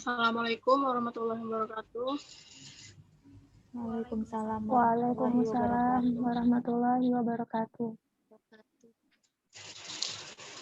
Assalamualaikum warahmatullahi wabarakatuh. Waalaikumsalam warahmatullahi wabarakatuh.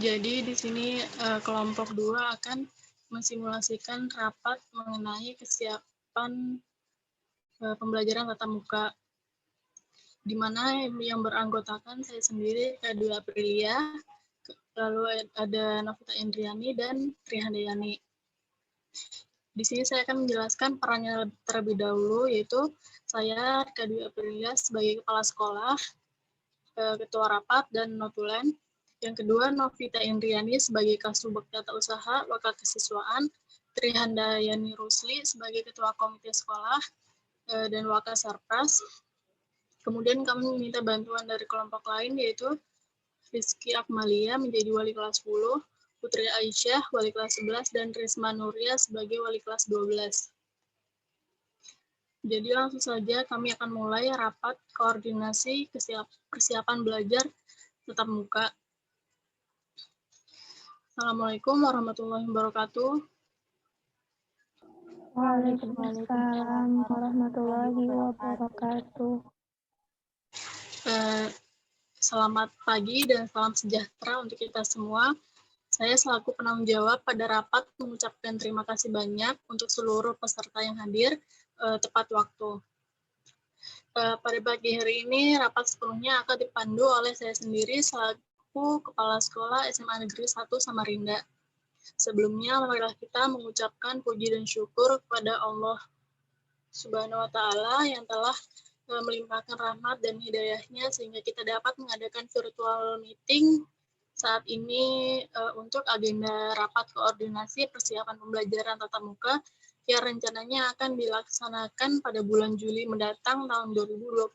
Jadi di sini kelompok 2 akan mensimulasikan rapat mengenai kesiapan pembelajaran tatap muka, di mana yang beranggotakan saya sendiri, Kak Aprilia, lalu ada Novita Indriani dan Trihandayani. Di sini saya akan menjelaskan perannya terlebih dahulu, yaitu saya, Kak Aprilia, sebagai kepala sekolah, ketua rapat, dan notulen. Yang kedua, Novita Indriani sebagai Kasubag Tata Usaha, Wakil Kesiswaan, Trihandayani Rusli sebagai ketua komite sekolah, dan Wakil Sarpras. Kemudian kami meminta bantuan dari kelompok lain, yaitu Rizky Akmalia menjadi wali kelas 10, Putri Aisyah wali kelas 11, dan Risma Nuria sebagai wali kelas 12. Jadi langsung saja kami akan mulai rapat koordinasi persiapan belajar tatap muka. Assalamualaikum warahmatullahi wabarakatuh. Waalaikumsalam warahmatullahi wabarakatuh. Selamat pagi dan salam sejahtera untuk kita semua. Saya selaku penanggung jawab pada rapat mengucapkan terima kasih banyak untuk seluruh peserta yang hadir tepat waktu. Pada pagi hari ini rapat sepenuhnya akan dipandu oleh saya sendiri selaku Kepala Sekolah SMA Negeri 1 Samarinda. Sebelumnya, marilah kita mengucapkan puji dan syukur kepada Allah Subhanahu wa Ta'ala yang telah melimpahkan rahmat dan hidayahnya sehingga kita dapat mengadakan virtual meeting saat ini untuk agenda rapat koordinasi persiapan pembelajaran tatap muka yang rencananya akan dilaksanakan pada bulan Juli mendatang tahun 2021.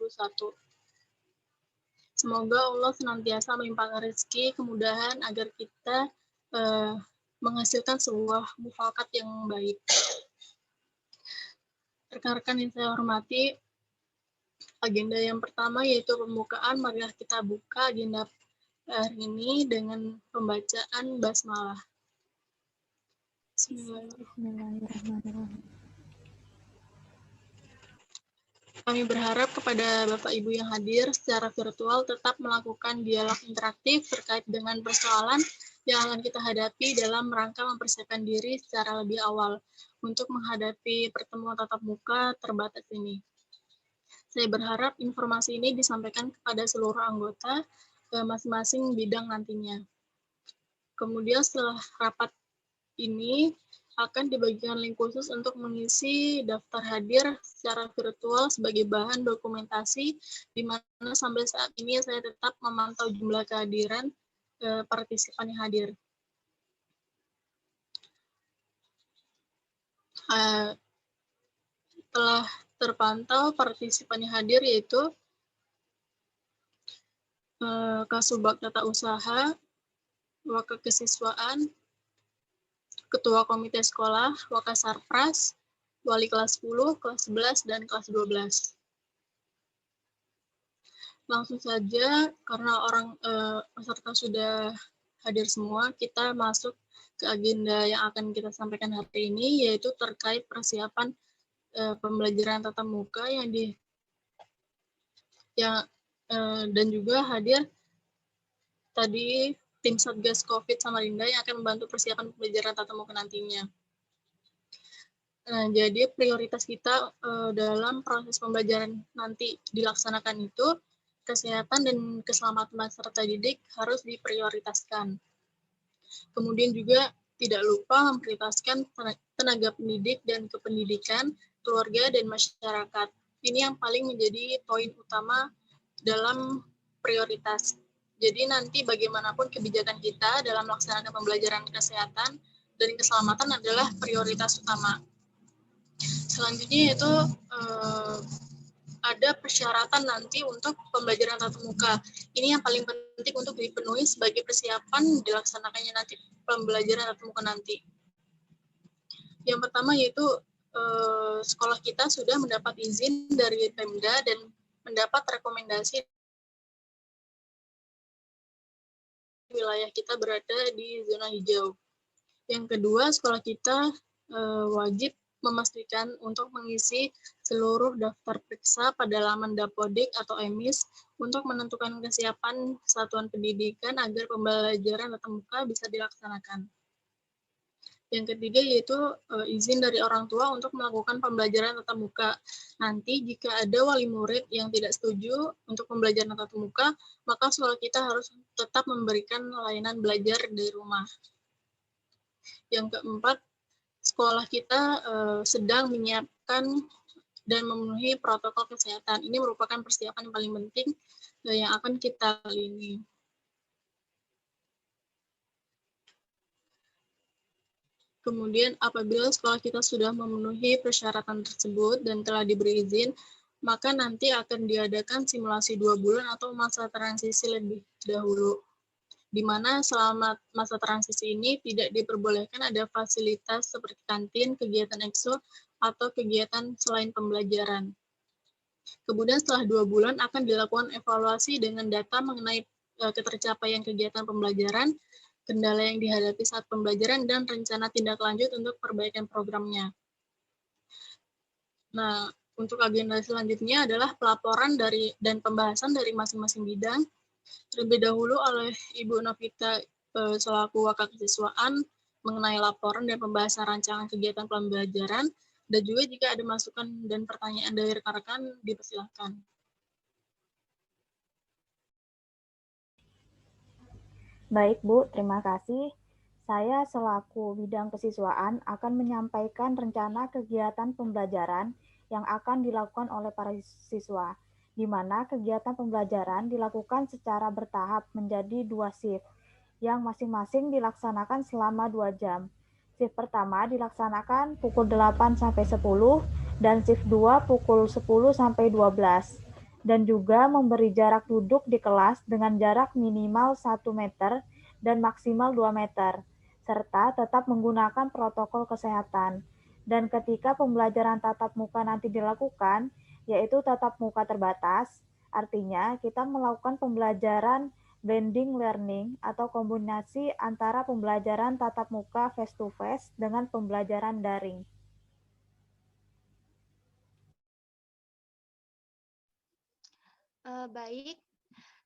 Semoga Allah senantiasa melimpahkan rezeki, kemudahan agar kita menghasilkan sebuah mufakat yang baik. Rekan-rekan yang saya hormati, agenda yang pertama yaitu pembukaan. Marilah kita buka agenda hari ini dengan pembacaan basmalah. Bismillahirrahmanirrahim. Kami berharap kepada Bapak Ibu yang hadir secara virtual tetap melakukan dialog interaktif terkait dengan persoalan yang akan kita hadapi dalam rangka mempersiapkan diri secara lebih awal untuk menghadapi pertemuan tatap muka terbatas ini. Saya berharap informasi ini disampaikan kepada seluruh anggota masing-masing bidang nantinya. Kemudian setelah rapat ini akan dibagikan link khusus untuk mengisi daftar hadir secara virtual sebagai bahan dokumentasi, di mana sampai saat ini saya tetap memantau jumlah kehadiran partisipan yang hadir. Telah terpantau partisipan yang hadir yaitu Kasubag Tata Usaha, Wakil Kesiswaan, Ketua Komite Sekolah, Wakil Sarpras, Wali kelas 10, kelas 11, dan kelas 12. Langsung saja, karena peserta sudah hadir semua, kita masuk ke agenda yang akan kita sampaikan hari ini, yaitu terkait persiapan pembelajaran tatap muka dan juga hadir tadi tim Satgas COVID Samarinda yang akan membantu persiapan pembelajaran tatap muka nantinya. Jadi prioritas kita dalam proses pembelajaran nanti dilaksanakan itu, kesehatan dan keselamatan peserta didik harus diprioritaskan. Kemudian juga tidak lupa memprioritaskan tenaga pendidik dan kependidikan, keluarga, dan masyarakat. Ini yang paling menjadi poin utama dalam prioritas. Jadi nanti bagaimanapun kebijakan kita dalam melaksanakan pembelajaran kesehatan dan keselamatan adalah prioritas utama. Selanjutnya yaitu ada persyaratan nanti untuk pembelajaran tatap muka. Ini yang paling penting untuk dipenuhi sebagai persiapan dilaksanakannya nanti pembelajaran tatap muka nanti. Yang pertama yaitu sekolah kita sudah mendapat izin dari Pemda dan mendapat rekomendasi wilayah kita berada di zona hijau. Yang kedua, sekolah kita wajib memastikan untuk mengisi seluruh daftar periksa pada laman Dapodik atau EMIS untuk menentukan kesiapan satuan pendidikan agar pembelajaran tatap muka bisa dilaksanakan. Yang ketiga yaitu izin dari orang tua untuk melakukan pembelajaran tatap muka. Nanti jika ada wali murid yang tidak setuju untuk pembelajaran tatap muka, maka sekolah kita harus tetap memberikan layanan belajar dari rumah. Yang keempat, sekolah kita sedang menyiapkan dan memenuhi protokol kesehatan. Ini merupakan persiapan yang paling penting yang akan kita lalui. Kemudian apabila sekolah kita sudah memenuhi persyaratan tersebut dan telah diberi izin, maka nanti akan diadakan simulasi 2 bulan atau masa transisi lebih dahulu, di mana selama masa transisi ini tidak diperbolehkan ada fasilitas seperti kantin, kegiatan EXO, atau kegiatan selain pembelajaran. Kemudian setelah 2 bulan akan dilakukan evaluasi dengan data mengenai ketercapaian kegiatan pembelajaran, kendala yang dihadapi saat pembelajaran, dan rencana tindak lanjut untuk perbaikan programnya. Nah, untuk agenda selanjutnya adalah pelaporan dan pembahasan dari masing-masing bidang. Terlebih dahulu oleh Ibu Novita selaku Wakil Kesiswaan mengenai laporan dan pembahasan rancangan kegiatan pembelajaran, dan juga jika ada masukan dan pertanyaan dari rekan-rekan, dipersilakan. Baik, Bu. Terima kasih. Saya selaku bidang kesiswaan akan menyampaikan rencana kegiatan pembelajaran yang akan dilakukan oleh para siswa, di mana kegiatan pembelajaran dilakukan secara bertahap menjadi 2 shift, yang masing-masing dilaksanakan selama 2 jam. Shift pertama dilaksanakan pukul 8 sampai 10 dan shift 2 pukul 10 sampai 12. Dan juga memberi jarak duduk di kelas dengan jarak minimal 1 meter dan maksimal 2 meter, serta tetap menggunakan protokol kesehatan. Dan ketika pembelajaran tatap muka nanti dilakukan, yaitu tatap muka terbatas, artinya kita melakukan pembelajaran blending learning atau kombinasi antara pembelajaran tatap muka face-to-face dengan pembelajaran daring. Baik,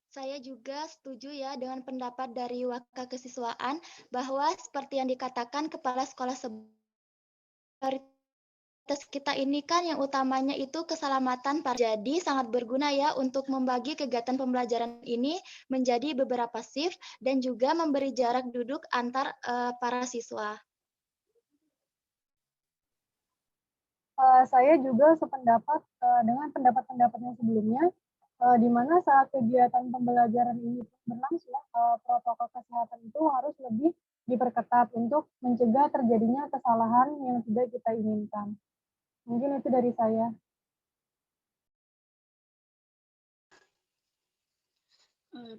saya juga setuju ya dengan pendapat dari Wakil Kesiswaan bahwa seperti yang dikatakan Kepala Sekolah prioritas kita ini kan yang utamanya itu keselamatan. Jadi sangat berguna ya untuk membagi kegiatan pembelajaran ini menjadi beberapa shift dan juga memberi jarak duduk antar para siswa. Saya juga sependapat dengan pendapat-pendapatnya sebelumnya, di mana saat kegiatan pembelajaran ini berlangsung, protokol kesehatan itu harus lebih diperketat untuk mencegah terjadinya kesalahan yang tidak kita inginkan. Mungkin itu dari saya.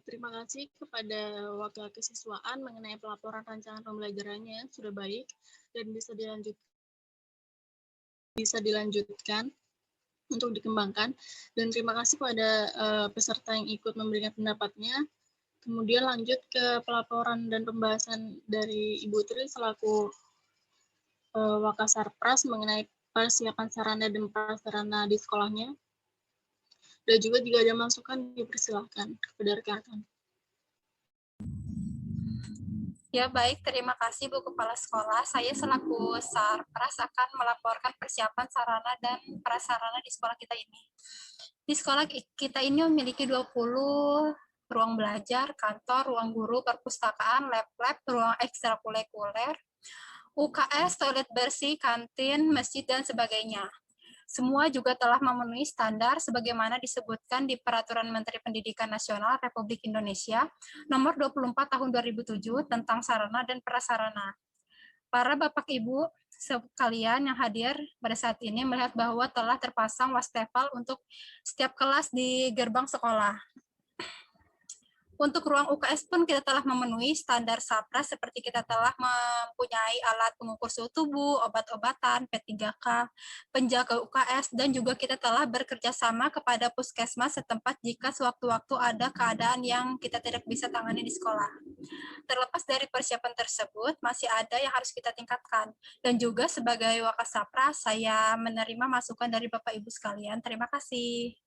Terima kasih kepada Wakil Kesiswaan mengenai pelaporan rancangan pembelajarannya yang sudah baik dan bisa dilanjutkan untuk dikembangkan. Dan terima kasih kepada peserta yang ikut memberikan pendapatnya. Kemudian lanjut ke pelaporan dan pembahasan dari Ibu Tri selaku Wakasarpras mengenai persiapan sarana dan prasarana di sekolahnya. Dan juga jika ada masukan dipersilakan kepada rekan-rekan. Ya, baik. Terima kasih, Bu Kepala Sekolah. Saya selaku Sarpras akan melaporkan persiapan sarana dan prasarana di sekolah kita ini. Di sekolah kita ini memiliki 20 ruang belajar, kantor, ruang guru, perpustakaan, lab-lab, ruang ekstrakurikuler, UKS, toilet bersih, kantin, masjid, dan sebagainya. Semua juga telah memenuhi standar sebagaimana disebutkan di Peraturan Menteri Pendidikan Nasional Republik Indonesia Nomor 24 Tahun 2007 tentang sarana dan prasarana. Para Bapak Ibu sekalian yang hadir pada saat ini melihat bahwa telah terpasang wastafel untuk setiap kelas di gerbang sekolah. Untuk ruang UKS pun kita telah memenuhi standar SAPRAS seperti kita telah mempunyai alat pengukur suhu tubuh, obat-obatan, P3K, penjaga UKS, dan juga kita telah bekerja sama kepada puskesmas setempat jika sewaktu-waktu ada keadaan yang kita tidak bisa tangani di sekolah. Terlepas dari persiapan tersebut, masih ada yang harus kita tingkatkan. Dan juga sebagai Wakasapras, saya menerima masukan dari Bapak Ibu sekalian. Terima kasih.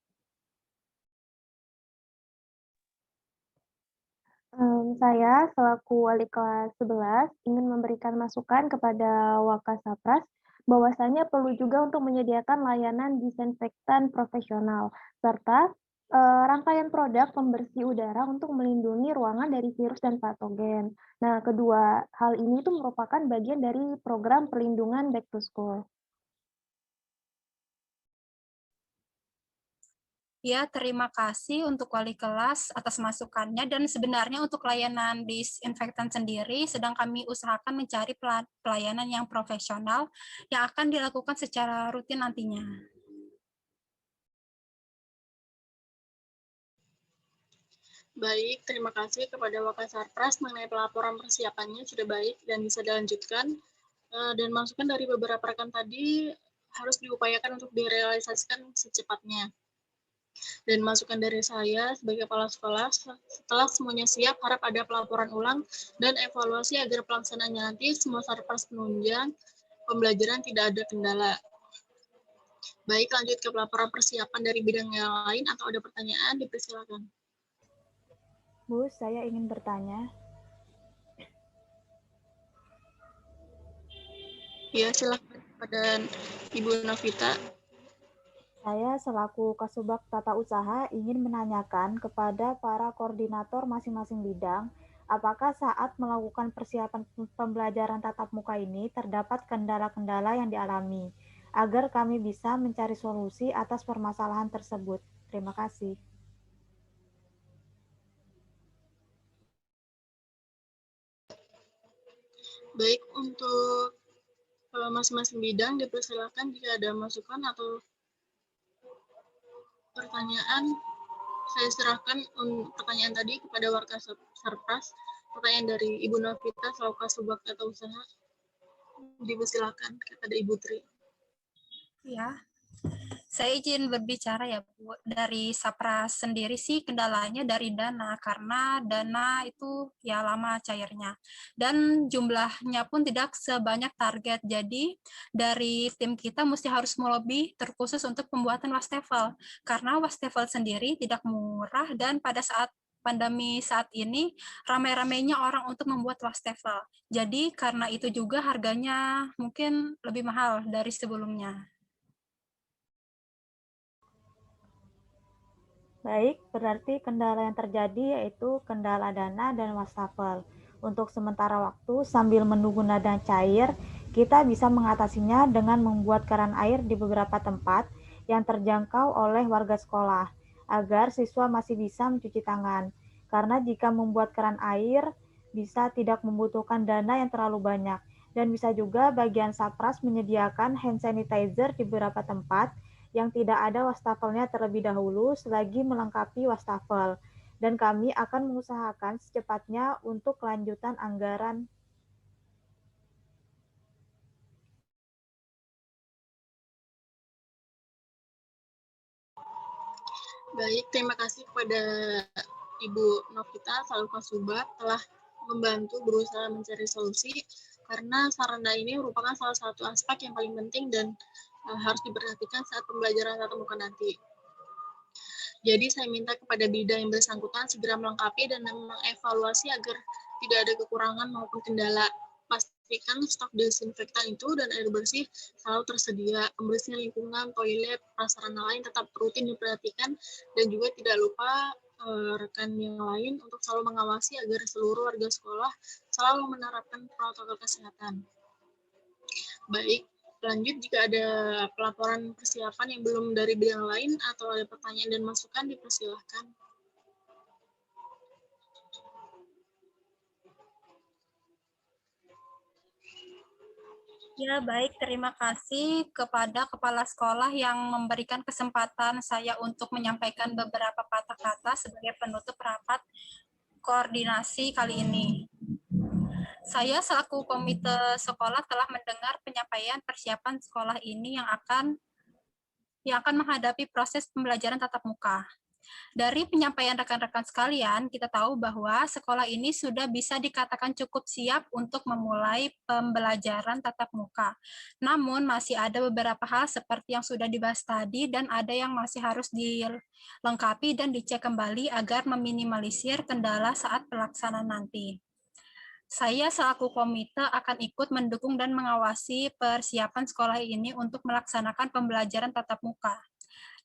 Saya selaku wali kelas 11 ingin memberikan masukan kepada Wakasapras bahwasanya perlu juga untuk menyediakan layanan disinfektan profesional serta rangkaian produk pembersih udara untuk melindungi ruangan dari virus dan patogen. Nah, kedua hal ini itu merupakan bagian dari program perlindungan Back to School. Ya, terima kasih untuk wali kelas atas masukannya, dan sebenarnya untuk layanan disinfektan sendiri sedang kami usahakan mencari pelayanan yang profesional yang akan dilakukan secara rutin nantinya. Baik, terima kasih kepada Wakasarpras mengenai pelaporan persiapannya sudah baik dan bisa dilanjutkan. Dan masukan dari beberapa rekan tadi harus diupayakan untuk direalisasikan secepatnya. Dan masukan dari saya sebagai kepala sekolah, setelah semuanya siap, harap ada pelaporan ulang dan evaluasi agar pelaksanaannya nanti semua sarpras penunjang pembelajaran tidak ada kendala. Baik, lanjut ke pelaporan persiapan dari bidang yang lain atau ada pertanyaan, dipersilakan. Bu, saya ingin bertanya. Ya, silakan kepada Ibu Novita. Saya selaku Kasubag Tata Usaha ingin menanyakan kepada para koordinator masing-masing bidang, apakah saat melakukan persiapan pembelajaran tatap muka ini terdapat kendala-kendala yang dialami, agar kami bisa mencari solusi atas permasalahan tersebut. Terima kasih. Baik, untuk masing-masing bidang dipersilakan jika ada masukan atau pertanyaan. Saya serahkan pertanyaan tadi kepada Wakasarpras. Pertanyaan dari Ibu Novita selaku Kasubag Tata Usaha. Dipersilakan kepada Ibu Tri. Ya, saya izin berbicara ya Bu. Dari Sapras sendiri sih kendalanya dari dana, karena dana itu ya lama cairnya. Dan jumlahnya pun tidak sebanyak target. Jadi dari tim kita mesti harus melobi terkhusus untuk pembuatan wastafel. Karena wastafel sendiri tidak murah dan pada saat pandemi saat ini ramai-ramainya orang untuk membuat wastafel. Jadi karena itu juga harganya mungkin lebih mahal dari sebelumnya. Baik, berarti kendala yang terjadi yaitu kendala dana dan wastafel. Untuk sementara waktu, sambil menunggu nada cair, kita bisa mengatasinya dengan membuat keran air di beberapa tempat yang terjangkau oleh warga sekolah, agar siswa masih bisa mencuci tangan. Karena jika membuat keran air, bisa tidak membutuhkan dana yang terlalu banyak. Dan bisa juga bagian Sapras menyediakan hand sanitizer di beberapa tempat yang tidak ada wastafelnya terlebih dahulu selagi melengkapi wastafel, dan kami akan mengusahakan secepatnya untuk kelanjutan anggaran. Baik, terima kasih kepada Ibu Novita selaku Kasubag telah membantu berusaha mencari solusi, karena sarana ini merupakan salah satu aspek yang paling penting dan harus diperhatikan saat pembelajaran tatap muka nanti. Jadi saya minta kepada bidang yang bersangkutan segera melengkapi dan mengevaluasi agar tidak ada kekurangan maupun kendala. Pastikan stok desinfektan itu dan air bersih selalu tersedia. Pembersihan lingkungan, toilet, prasarana lain tetap rutin diperhatikan, dan juga tidak lupa rekan yang lain untuk selalu mengawasi agar seluruh warga sekolah selalu menerapkan protokol kesehatan. Baik, lanjut jika ada pelaporan persiapan yang belum dari bidang lain atau ada pertanyaan dan masukan, dipersilahkan. Ya, baik. Terima kasih kepada kepala sekolah yang memberikan kesempatan saya untuk menyampaikan beberapa patah kata sebagai penutup rapat. koordinasi kali ini. Saya selaku komite sekolah telah mendengar penyampaian persiapan sekolah ini yang akan menghadapi proses pembelajaran tatap muka. Dari penyampaian rekan-rekan sekalian, kita tahu bahwa sekolah ini sudah bisa dikatakan cukup siap untuk memulai pembelajaran tatap muka. Namun masih ada beberapa hal seperti yang sudah dibahas tadi dan ada yang masih harus dilengkapi dan dicek kembali agar meminimalisir kendala saat pelaksanaan nanti. Saya selaku komite akan ikut mendukung dan mengawasi persiapan sekolah ini untuk melaksanakan pembelajaran tatap muka.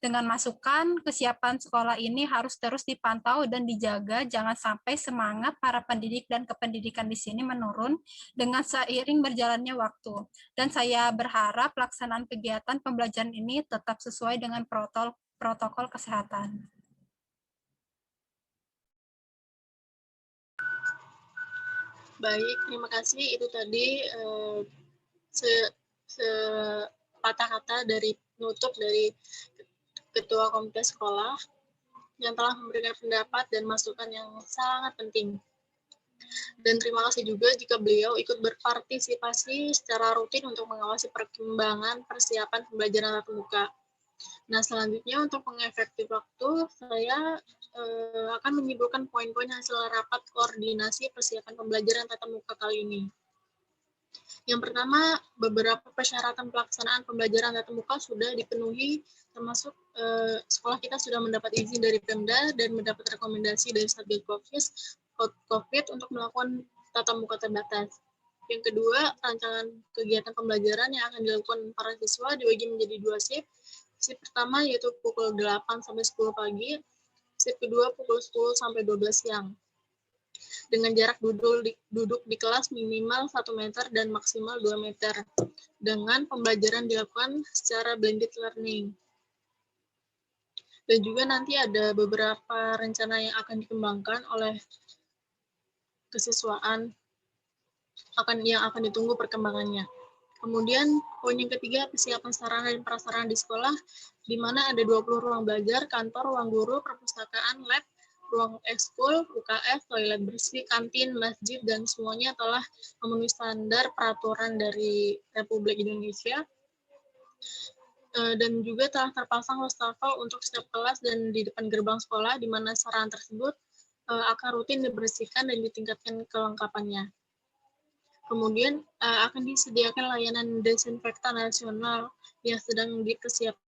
Dengan masukan, kesiapan sekolah ini harus terus dipantau dan dijaga, jangan sampai semangat para pendidik dan kependidikan di sini menurun dengan seiring berjalannya waktu. Dan saya berharap pelaksanaan kegiatan pembelajaran ini tetap sesuai dengan protokol kesehatan. Baik, terima kasih. Itu tadi sepatah kata dari penutup dari Ketua Komite Sekolah yang telah memberikan pendapat dan masukan yang sangat penting. Dan terima kasih juga jika beliau ikut berpartisipasi secara rutin untuk mengawasi perkembangan persiapan pembelajaran tatap muka. Nah, selanjutnya untuk mengefektif waktu, saya akan menyimpulkan poin-poin hasil rapat koordinasi persiapan pembelajaran tatap muka kali ini. Yang pertama, beberapa persyaratan pelaksanaan pembelajaran tatap muka sudah dipenuhi, termasuk sekolah kita sudah mendapat izin dari Pemda dan mendapat rekomendasi dari Satgas COVID untuk melakukan tatap muka terbatas. Yang kedua, rancangan kegiatan pembelajaran yang akan dilakukan para siswa dibagi menjadi 2 shift. Shift pertama yaitu pukul 8 sampai 10 pagi, shift kedua pukul 10 sampai 12 siang. Dengan jarak duduk di kelas minimal 1 meter dan maksimal 2 meter. Dengan pembelajaran dilakukan secara blended learning. Dan juga nanti ada beberapa rencana yang akan dikembangkan oleh kesiswaan yang akan ditunggu perkembangannya. Kemudian poin yang ketiga, persiapan sarana dan prasarana di sekolah, di mana ada 20 ruang belajar, kantor, ruang guru, perpustakaan, lab, ruang ekskul, UKF, toilet bersih, kantin, masjid, dan semuanya telah memenuhi standar peraturan dari Republik Indonesia. Dan juga telah terpasang wastafel untuk setiap kelas dan di depan gerbang sekolah, di mana sarana tersebut akan rutin dibersihkan dan ditingkatkan kelengkapannya. Kemudian akan disediakan layanan desinfektan nasional yang sedang dipersiapkan